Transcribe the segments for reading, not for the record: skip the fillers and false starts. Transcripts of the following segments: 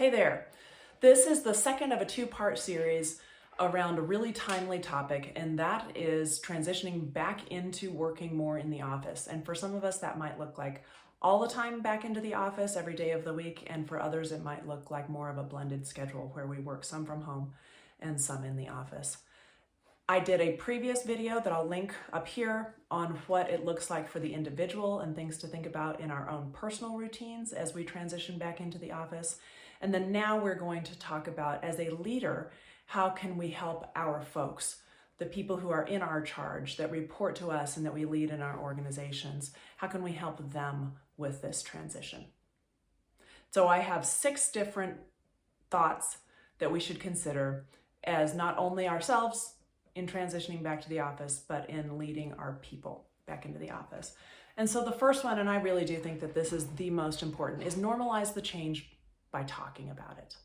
Hey there. This is the second of a two-part series around a really timely topic, and that is transitioning back into working more in the office. And for some of us, that might look like all the time back into the office every day of the week, and for others, it might look like more of a blended schedule where we work some from home and some in the office. I did a previous video that I'll link up here on what it looks like for the individual and things to think about in our own personal routines as we transition back into the office. And then now we're going to talk about, as a leader, how can we help our folks, the people who are in our charge, that report to us and that we lead in our organizations, how can we help them with this transition? So I have 6 different thoughts that we should consider as not only ourselves in transitioning back to the office, but in leading our people back into the office. And so the first one, and I really do think that this is the most important, is normalize the change by talking about it.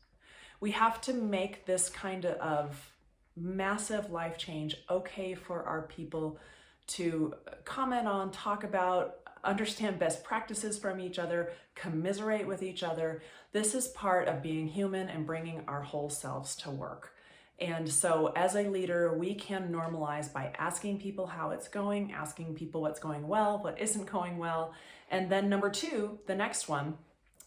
We have to make this kind of massive life change okay for our people to comment on, talk about, understand best practices from each other, commiserate with each other. This is part of being human and bringing our whole selves to work. And so as a leader, we can normalize by asking people how it's going, asking people what's going well, what isn't going well. And then number 2, the next one,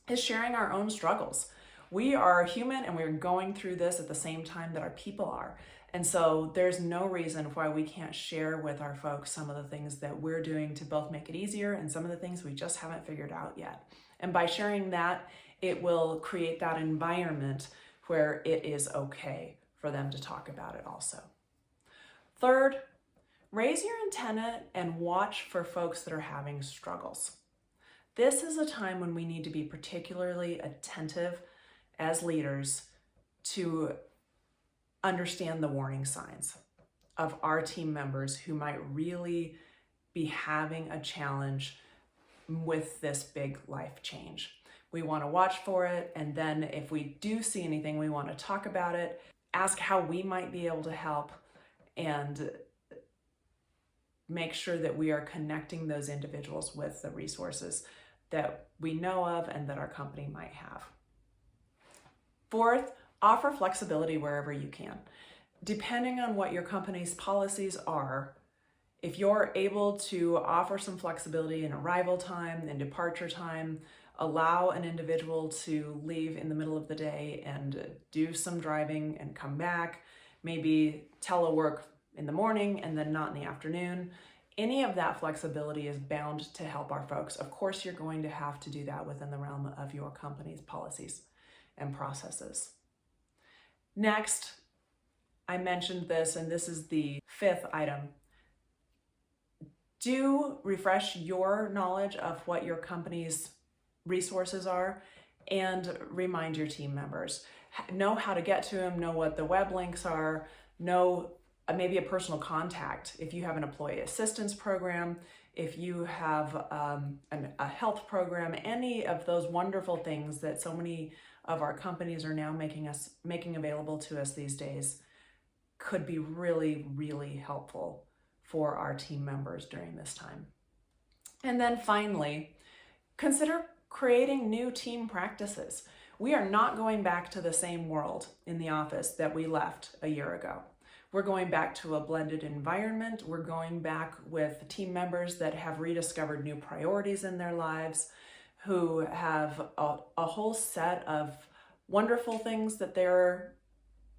is sharing our own struggles. We are human and we're going through this at the same time that our people are. And so there's no reason why we can't share with our folks some of the things that we're doing to both make it easier and some of the things we just haven't figured out yet. And by sharing that, it will create that environment where it is okay for them to talk about it also. Third, raise your antenna and watch for folks that are having struggles. This is a time when we need to be particularly attentive as leaders to understand the warning signs of our team members who might really be having a challenge with this big life change. We want to watch for it, and then if we do see anything, we want to talk about it, ask how we might be able to help, and make sure that we are connecting those individuals with the resources that we know of and that our company might have. Fourth, offer flexibility wherever you can. Depending on what your company's policies are, if you're able to offer some flexibility in arrival time and departure time, allow an individual to leave in the middle of the day and do some driving and come back, maybe telework in the morning and then not in the afternoon. Any of that flexibility is bound to help our folks. Of course, you're going to have to do that within the realm of your company's policies and processes. Next, I mentioned this, and this is the 5th item. Do refresh your knowledge of what your company's resources are and remind your team members. Know how to get to them, know what the web links are, know maybe a personal contact. If you have an employee assistance program, if you have a health program, any of those wonderful things that so many of our companies are now making available to us these days could be really, really helpful for our team members during this time. And then finally, consider creating new team practices. We are not going back to the same world in the office that we left a year ago. We're going back to a blended environment. We're going back with team members that have rediscovered new priorities in their lives, who have a whole set of wonderful things that they're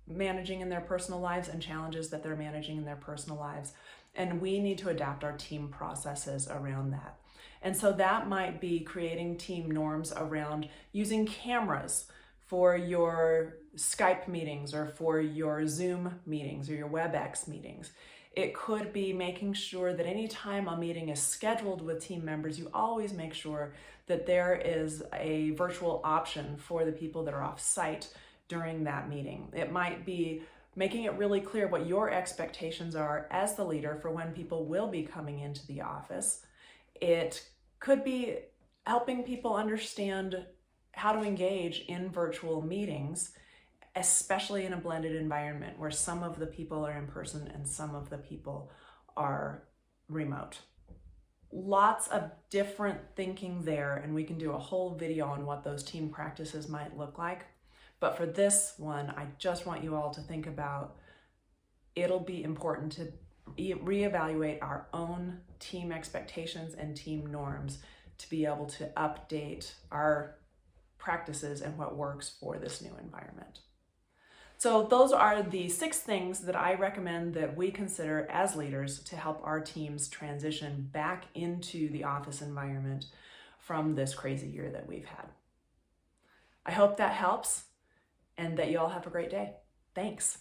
managing in their personal lives and challenges that they're managing in their personal lives. And we need to adapt our team processes around that. And so that might be creating team norms around using cameras for your Skype meetings or for your Zoom meetings or your WebEx meetings. It could be making sure that anytime a meeting is scheduled with team members, you always make sure that there is a virtual option for the people that are off site during that meeting. It might be making it really clear what your expectations are as the leader for when people will be coming into the office. It could be helping people understand how to engage in virtual meetings, especially in a blended environment where some of the people are in person and some of the people are remote. Lots of different thinking there, and we can do a whole video on what those team practices might look like. But for this one, I just want you all to think about, it'll be important to reevaluate our own team expectations and team norms to be able to update our practices and what works for this new environment. So those are the 6 things that I recommend that we consider as leaders to help our teams transition back into the office environment from this crazy year that we've had. I hope that helps and that you all have a great day. Thanks.